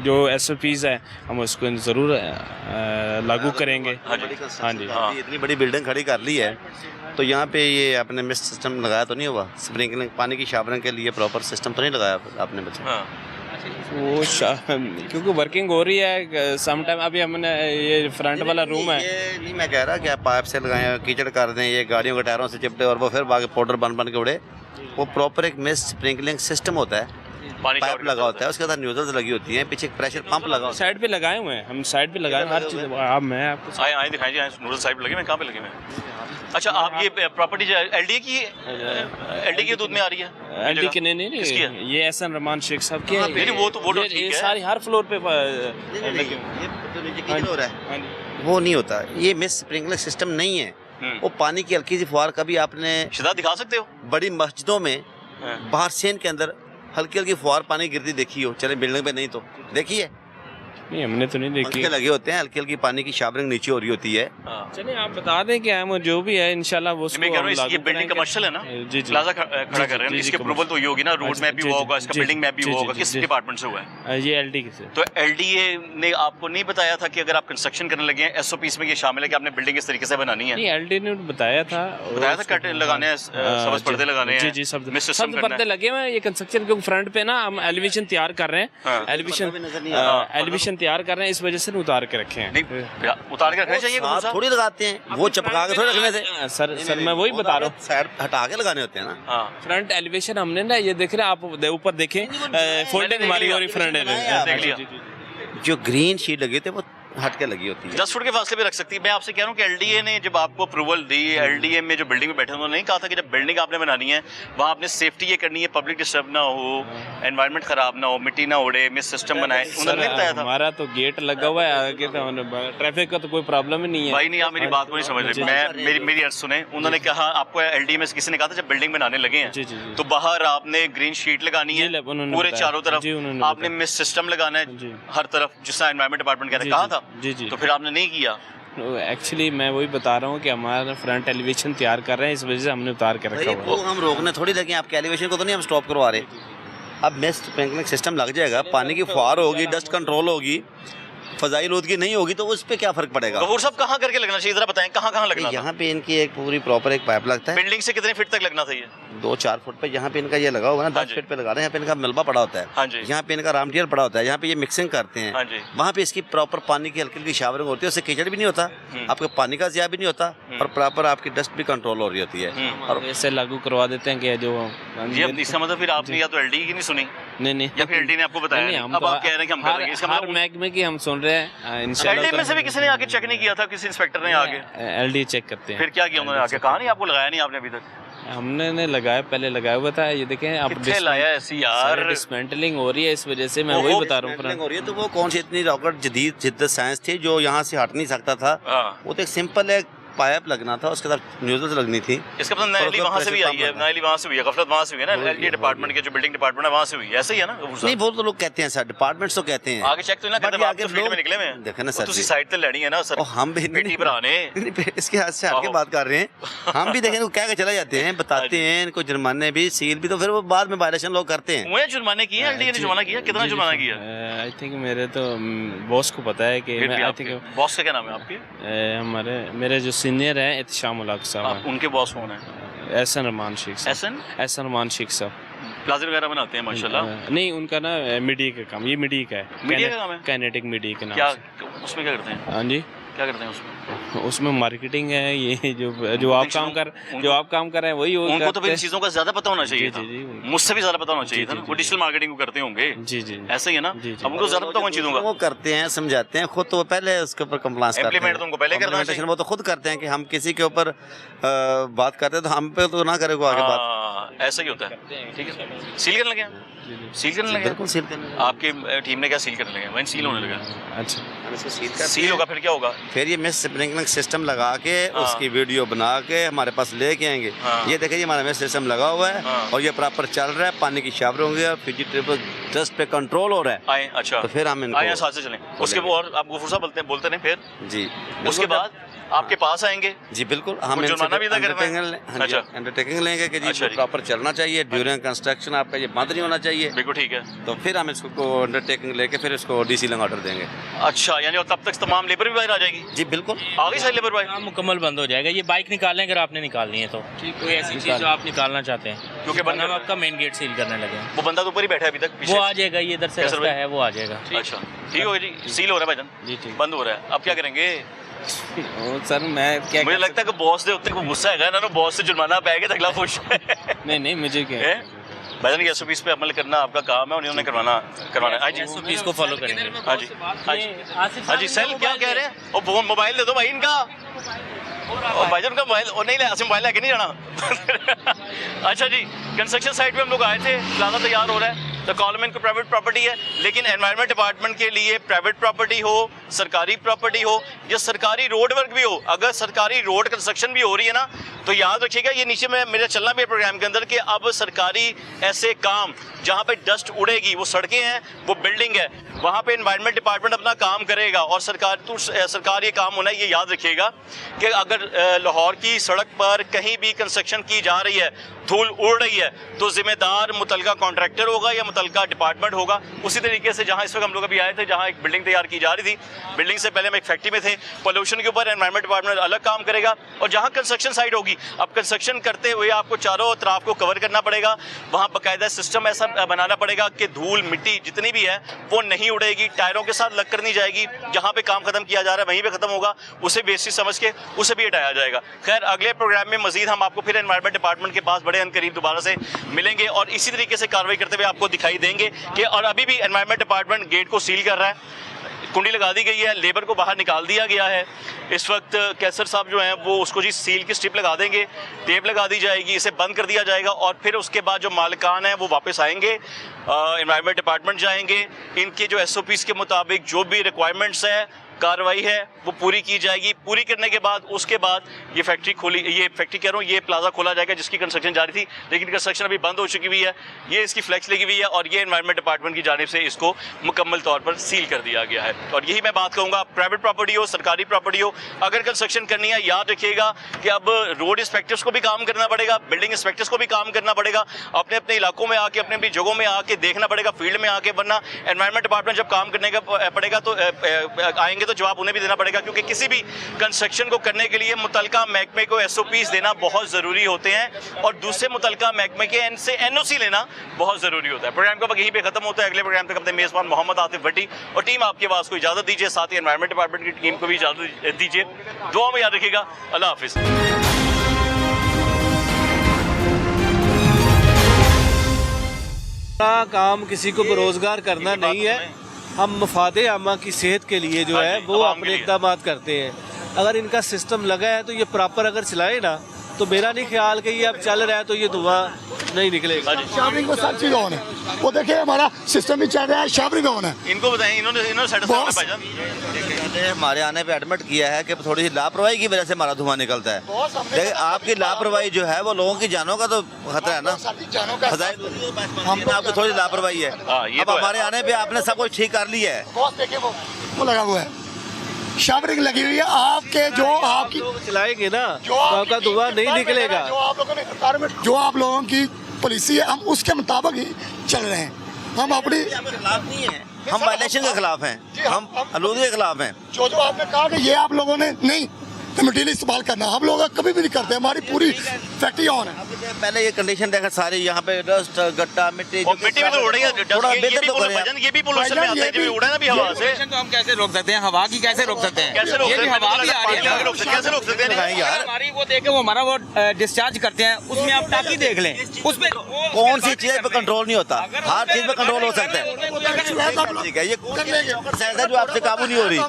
जो SOPs है हम उसको ज़रूर लागू करेंगे। हाँ जी। इतनी बड़ी बिल्डिंग खड़ी कर ली है तो यहाँ पे ये आपने मिस्ट सिस्टम लगाया तो नहीं हुआ? स्प्रिंकलिंग पानी की शावरिंग के लिए प्रॉपर सिस्टम तो नहीं लगाया आपने बच्चे? वो क्योंकि वर्किंग हो रही है सम टाइम। अभी हमने ये फ्रंट वाला रूम है, ये नहीं मैं कह रहा कि आप पाइप से लगाएं, कीचड़ कर दें, ये गाड़ियों के टायरों से चिपटे और वो फिर बाकी पाउडर बन के उड़े। वो प्रॉपर एक मिस्ट स्प्रिंकलिंग सिस्टम होता है, पाइप लगा होता है, उसके साथ न्यूजल्स लगी होती हैं, पीछे एक प्रेशर पंप लगा होता है। साइड पे लगाए हुए हैं हम, साइड पे लगाए हर चीज़। आप मैं आपको आए दिखाइए, नूडल साइड पे लगे हुए, कहाँ पे लगे हुए हैं? अच्छा, आप ये प्रॉपर्टी LDA की LDA के दूध में आ रही है? LD के नहीं, ये एहसन रहमान शेख साहब की है। वो तो ठीक है, सारी हर फ्लोर पे लगे हो रहा है, वो नहीं होता। ये मिस्ट स्प्रिंकलर सिस्टम नहीं है, वो पानी की हल्की सी फुहार। कभी आपने शिदा दिखा सकते हो बड़ी मस्जिदों में बाहर सेन के अंदर हल्की हल्की फुहार पानी गिरती देखी हो? चले बिल्डिंग पे नहीं तो देखिए, नहीं हमने तो नहीं देखी। लगे होते हैं, हल्की हल्की पानी की शावरिंग नीचे हो रही होती है। चलिए आप बता दें कि हम जो भी है इंशाल्लाह वो ये बिल्डिंग कमर्शियल है ना, जी प्लाजा खड़ा कर रहे हैं, इसकी अप्रूवल तो ये होगी ना, रोड मैप भी हुआ होगा, इसका बिल्डिंग मैप भी हुआ होगा। किस डिपार्टमेंट से हुआ है ये? LD से। तो LDA ने आपको नहीं बताया था कि अगर आप कंस्ट्रक्शन करने लगे हैं SOPs में ये शामिल है कि आपने बिल्डिंग इस तरीके से बनानी है? नहीं, LD ने बताया था कर्टेन लगाने हैं, सबज पर्दे लगाने हैं। जी सब पर्दे लगे हुए हैं। ये कंस्ट्रक्शन के फ्रंट पे ना हम एलिवेशन तैयार कर रहे हैं, एलिवेशन तैयार कर रहे हैं, इस वजह से उतार के रखे हैं। नहीं, उतार के रखने चाहिए, थोड़ी लगाते हैं, वो चपका के थोड़ी रखने थे। सर मैं वही बता रहा हूँ, साइड हटा के लगाने होते हैं ना। फ्रंट एलिवेशन हमने ना, ये देख रहे हैं आप, ऊपर देखें फोल्डिंग हमारी हो रही फ्रंट। जो ग्रीन शीट लगी होती है वो हट के लगी होती है, 10 फुट के फासले पे रख सकती है। मैं आपसे कह रहा हूँ कि LDA ने जब आपको अप्रूवल दी, LDA में जो बिल्डिंग में बैठे उन्होंने नहीं कहा था कि जब बिल्डिंग आपने बनानी है वहाँ आपने सेफ्टी ये करनी है, पब्लिक डिस्टर्ब ना हो, एनवायरनमेंट खराब ना हो, मिट्टी ना उड़े, मिस सिस्टम बनाए, उन्होंने नहीं बताया था? हमारा तो गेट लगा हुआ है आगे, तो ट्रैफिक का तो कोई प्रॉब्लम ही नहीं है। भाई नहीं, आप मेरी बात को नहीं समझ रहे। मेरी अर्ज सुने, उन्होंने कहा आपको LDA में किसी ने कहा था जब बिल्डिंग बनाने लगे हैं तो बाहर आपने ग्रीन शीट लगानी है पूरे चारों तरफ, आपने मिस सिस्टम लगाना है हर तरफ, जिसका एनवायरनमेंट डिपार्टमेंट ने कहा था। तो फिर आपने नहीं किया? एक्चुअली मैं वही बता रहा हूँ कि हमारा फ्रंट एलिवेशन तैयार कर रहे हैं, इस वजह से हमने उतार के रखा हुआ है। वो हम रोकने थोड़ी लगे, आपके एलिवेशन को तो नहीं हम स्टॉप करवा रहे। अब मिस्ट स्प्रिंकलिंग सिस्टम लग जाएगा, पानी की फुहार होगी, डस्ट कंट्रोल होगी, फजाई आलूदगी नहीं होगी, तो उस पे क्या फर्क पड़ेगा? तो वो सब कहाँ करके लगना चाहिए, जरा बताएं, कहाँ लगना? यहाँ पे इनकी एक पूरी प्रॉपर एक पाइप लगता है। बिल्डिंग से कितने फीट तक लगना था? ये 2-4 फुट पे यहाँ पे इनका ये लगा होगा ना, 10 फीट पे लगा रहे हैं। यहाँ पे इनका मलबा पड़ा होता है, यहाँ पे इनका राम मटीरियल पड़ा होता है, यहाँ पे ये मिक्सिंग करते हैं, वहाँ पे इसकी प्रॉपर पानी की हल्की हल्की शावरिंग होती है, उससे कीचड़ भी नहीं होता, आपके पानी का ज़िया भी नहीं होता, और प्रॉपर आपकी डस्ट भी कंट्रोल हो रही होती है। और ऐसे लागू करवा देते हैं कि जो इसका मतलब फिर आपने या तो LDA की नहीं सुनी, नहीं या फिर LDA ने आपको बताया? अब आप कह रहे हैं कि हम करेंगे, इसका हर महकमे की हम सुन रहे हैं। LDA में से भी किसी ने आके चेक नहीं किया था? किसी इंस्पेक्टर ने आके? LDA चेक करते हैं। फिर क्या किया उन्होंने आके? कहा नहीं आपको, लगाया नहीं आपने अभी तक? हमने लगाया, पहले लगाया हुआ था। ये देखें आप, डिसमेंटलिंग हो रही है, इस वजह से मैं वही बता रहा हूँ। हो रही है तो वो कौन सी इतनी रॉकेट जदीद जिद्दत साइंस थी जो यहाँ से हट नहीं सकता था? वो तो एक सिंपल एक पाइप लगना था, उसके साथ न्यूज़ लगनी थी। इसका मतलब नायली वहाँ से भी आई है, नायली वहाँ से हुई है, गफलत वहाँ से हुई है ना, LDA डिपार्टमेंट के जो बिल्डिंग डिपार्टमेंट है वहाँ से हुई है, ऐसे ही है ना? नहीं, वो तो लोग कहते हैं सर, डिपार्टमेंट्स तो कहते हैं। आगे चेक तो ना करते, आगे फील्ड में निकले में देखे ना सर, तुसी साइड पे लेनी है ना सर, हम भी बेटी भराने इसके हाथ से हटके बात कर रहे हैं। हम भी देखें क्या के चले जाते हैं, बताते हैं इनको जुर्माने भी, सील भी, तो फिर वो बाद में वायलेशन लोग करते हैं। वो जुर्माने किए LDA ने, जुर्माना किया, कितना जुर्माना किया? आई थिंक मेरे तो बॉस को पता है कि आई थिंक बॉस का क्या नाम है आपके? हमारे मेरे जो सीनियर हैं इत्शाम उल हक साहब, उनके बॉस कौन है? एहसन रहमान शेख साहब। एहसन रहमान शेख साहब प्लाजा वगैरह बनाते हैं माशाल्लाह। नहीं, उनका ना मीडिया का काम, ये मीडिया का है, मीडिया का काम है, काइनेटिक मीडिया के नाम। क्या उसमें क्या करते हैं? हाँ जी, क्या करते हैं उसमें मार्केटिंग है, ये जो आप काम कर रहे हैं वही उनको तो फिर चीज़ों का ज़्यादा पता होना चाहिए था, मुझसे भी ज़्यादा पता होना चाहिए था ना। वो डिजिटल मार्केटिंग को करते होंगे, जी ऐसे ही है ना। अब उनको ज़्यादा पता होना चीज़ों का, वो करते हैं, समझाते हैं खुद, तो वो पहले उसके ऊपर कंप्लायंस करते हैं, इम्प्लीमेंट तो उनको पहले करना चाहिए। वो तो खुद करते हैं कि हम किसी के ऊपर बात करते हैं तो हम पे तो ना करे को आगे बात, ऐसा ही होता है। ठीक है, सील करने लगे, सील करने लगे, बिल्कुल सील करने लगे। आपकी टीम ने क्या सील करने लगे? वहीं सील होने लगा। अच्छा, सील होगा, फिर क्या होगा? फिर ये मिस्ट स्प्रिंकलिंग सिस्टम लगा के उसकी वीडियो बना के हमारे पास लेके आएंगे। ये देखिए, ये हमारा मिस्ट सिस्टम लगा हुआ है और ये प्रॉपर चल रहा है, पानी की शावर होंगे, वेजिटेबल डस्ट पे कंट्रोल हो रहा है। अच्छा, तो फिर हम इनको साथ से चलें। उसके बाद आप गफूर साहब बोलते हैं फिर जी। उसके बाद आपके पास आएंगे जी बिल्कुल, हम कुछ जुर्माना भी अदा करना है? अच्छा। अंडरटेकिंग लेंगे कि जी अच्छा जी। प्रॉपर चलना चाहिए, ड्यूरिंग कंस्ट्रक्शन आपका ये बंद नहीं होना चाहिए, बिल्कुल ठीक है। तो फिर हम इसको अंडरटेकिंग लेके फिर इसको डीसी लंग ऑर्डर देंगे। अच्छा, यानी और तब तक तमाम लेबर भी बाहर आ जाएगी? जी बिल्कुल, आ गई सारी लेबर काम बाहर? मुकम्मल बंद हो जाएगा। ये बाइक निकालें अगर आपने निकालनी है तो, कोई ऐसी चीज़ जो आप निकालना चाहते हैं, क्योंकि वरना हम आपका मेन गेट सील करने लगे हैं। वो बंदा तो ऊपर ही बैठा है अभी तक पीछे। वो आ जाएगा, ये इधर से कैसर रास्ता भाई? है, वो आ जाएगा। अच्छा ठीक हो गया जी, सील हो रहा है भाईजान, जी ठीक। बंद हो रहा है, अब क्या करेंगे? सर मैं क्या मुझे लगता है कि बॉस ਦੇ ਉੱਤੇ ਕੋਈ गुस्सा है ना, बॉस से जुर्माना पाएगा तो अगला खुश है। नहीं मुझे क्या हैं? भाईजान ये एसओपीस पे अमल करना आपका काम है और इन्होंने करवाना है। हाँ जी, एसओपीस को फॉलो करेंगे। हाँ जी, हाँ जी, हाँ जी। सेल क्या कह रहे हैं? वो मोबाइल दे दो भाई इनका, और भाईजान का मोबाइल, और नहीं ऐसे मोबाइल लेके नहीं जाना। अच्छा जी, कंस्ट्रक्शन साइट पे हम लोग आए थे, प्लाजा तैयार हो रहा है, तो कॉलम इनको प्राइवेट प्रॉपर्टी है, लेकिन एनवायरनमेंट डिपार्टमेंट के लिए प्राइवेट प्रॉपर्टी हो, सरकारी प्रॉपर्टी हो या सरकारी रोड वर्क भी हो, अगर सरकारी रोड कंस्ट्रक्शन भी हो रही है ना, तो याद रखिएगा ये नीचे में मेरा चलना भी है प्रोग्राम के अंदर कि अब सरकारी ऐसे काम जहाँ पे डस्ट उड़ेगी, वो सड़कें हैं, वो बिल्डिंग है, वहाँ पे एनवायरनमेंट डिपार्टमेंट अपना काम करेगा और सरकार ये काम होना है। ये याद रखिएगा कि अगर लाहौर की सड़क पर कहीं भी कंस्ट्रक्शन की जा रही है, धूल उड़ रही है, तो जिम्मेदार मुतलका कॉन्ट्रैक्टर होगा या मुतलका डिपार्टमेंट होगा। उसी तरीके से जहाँ इस वक्त हम लोग अभी आए थे, जहाँ एक बिल्डिंग तैयार की जा रही थी, बिल्डिंग से पहले हम एक फैक्ट्री में थे, पोल्यूशन के ऊपर एनवायरनमेंट डिपार्टमेंट अलग काम करेगा। और जहाँ कंस्ट्रक्शन साइट होगी, अब कंस्ट्रक्शन करते हुए आपको चारों तरफ को कवर करना पड़ेगा, वहाँ बाकायदा सिस्टम ऐसा बनाना पड़ेगा कि धूल मिट्टी जितनी भी है वो नहीं उड़ेगी, टायरों के साथ लग कर नहीं जाएगी, जहाँ पे काम खत्म किया जा रहा है वहीं पे खत्म होगा, उसे वेस्टेज समझ के उसे भी हटाया जाएगा। खैर अगले प्रोग्राम में मजीद हम आपको फिर एनवायरनमेंट डिपार्टमेंट के पास बड़े अनकरीब दोबारा से मिलेंगे और इसी तरीके से कार्रवाई करते हुए आपको दिखाई देंगे कि और अभी भी एनवायरनमेंट डिपार्टमेंट गेट को सील कर रहा है, कुंडी लगा दी गई है, लेबर को बाहर निकाल दिया गया है। इस वक्त कैसर साहब जो हैं वो उसको जी सील की स्ट्रिप लगा देंगे, टेप लगा दी जाएगी, इसे बंद कर दिया जाएगा और फिर उसके बाद जो मालिकान हैं वो वापस आएंगे, एनवायरनमेंट डिपार्टमेंट जाएंगे, इनके जो एसओपीज़ के मुताबिक जो भी रिक्वायरमेंट्स है, कार्रवाई है, वो पूरी की जाएगी। पूरी करने के बाद उसके बाद ये फैक्ट्री कह रहा हूँ, ये प्लाजा खोला जाएगा जिसकी कंस्ट्रक्शन जारी थी, लेकिन कंस्ट्रक्शन अभी बंद हो चुकी हुई है, ये इसकी फ्लैक्स लगी हुई है और ये एनवायरनमेंट डिपार्टमेंट की जानिब से इसको मुकम्मल तौर पर सील कर दिया गया है। और यही मैं बात कहूँगा, प्राइवेट प्रॉपर्टी हो, सरकारी प्रॉपर्टी हो, अगर कंस्ट्रक्शन करनी है, याद रखिएगा कि अब रोड इंस्पेक्टर्स को भी काम करना पड़ेगा, बिल्डिंग इंस्पेक्टर्स को भी काम करना पड़ेगा, अपने अपने इलाकों में आके, अपने अपनी जगहों में आके देखना पड़ेगा, फील्ड में आके, वरना एनवायरनमेंट डिपार्टमेंट जब काम करने का पड़ेगा तो आएंगे तो जवाब उन्हें भी देना पड़ेगा, क्योंकि किसी भी कंस्ट्रक्शन को करने के लिए मुतलका महकमे को एसओपीज देना बहुत ज़रूरी होते हैं और दूसरे मुतलका महकमे के से एनओसी लेना बहुत ज़रूरी होता है। प्रोग्राम का यहीं पे खत्म होता है। अगले प्रोग्राम तक अपने मेज़बान मोहम्मद आतिफ भट्टी और टीम आपकी आवाज़ को इजाज़त दीजिए, साथ ही एनवायरनमेंट डिपार्टमेंट की टीम को भी इजाज़त दीजिए। दुआ में याद रखिएगा। अल्लाह हाफिज़। काम किसी को रोजगार करना नहीं है, हम मफादे आमा की सेहत के लिए जो है वो अपने इक़दाम करते हैं। अगर इनका सिस्टम लगा है तो ये प्रॉपर अगर चलाए ना, तो मेरा नहीं ख्याल कि ये अब चल रहा है तो ये धुआं नहीं निकलेगा। शावरिंग को सब चीज़ ऑन है, वो देखिए हमारा सिस्टम भी चल रहा है, शावरिंग ऑन है। इनको बताएं, इन्होंने सेटिस्फाई हमारे आने पे एडमिट किया है कि थोड़ी सी लापरवाही की वजह से हमारा धुआं निकलता है। देखिए आपकी लापरवाही जो है वो लोगों की जानों का तो खतरा है ना, हम आपकी थोड़ी लापरवाही है। अब हमारे आने पे आपने सब कुछ ठीक कर लिया है। वो लगा हुआ है, शावरिंग लगी हुई है, आपके जो आपकी चलाएंगे ना तो आपका धुआं नहीं निकलेगा। जो आप लोगों ने जो आप लोगों की पॉलिसी है, हम उसके मुताबिक ही चल रहे हैं। हम अपनी खिलाफ नहीं है, हम वायलेशन के खिलाफ हैं, हम आलूदगी के खिलाफ हैं। जो आपने कहा कि ये आप लोगों ने नहीं मटीरियल इस्तेमाल करना, हम लोग कभी भी नहीं करते, हमारी पूरी फैक्ट्री ऑन है। पहले ये कंडीशन देखा सारी, यहाँ पे डस्ट गट्टा मिट्टी मिट्टी भी तो उड़ रही है, थोड़ा बेहतर तो करें। ये भी पोल्यूशन में आता है, जो उड़ा ना भी हवा से। तो हम कैसे रोक सकते हैं? हवा की कैसे रोक सकते हैं? कैसे रोक सकते हैं? हवा भी आ रही है, कैसे रोक सकते हैं यार? हमारी वो देखे वो हमारा वो डिस्चार्ज करते हैं, उसमें आप टाकी देख लें, उसमें कौन सी चीज पे कंट्रोल नहीं होता, हर चीज पे कंट्रोल हो सकता है। ठीक है, ये जो आपसे काबू नहीं हो रही।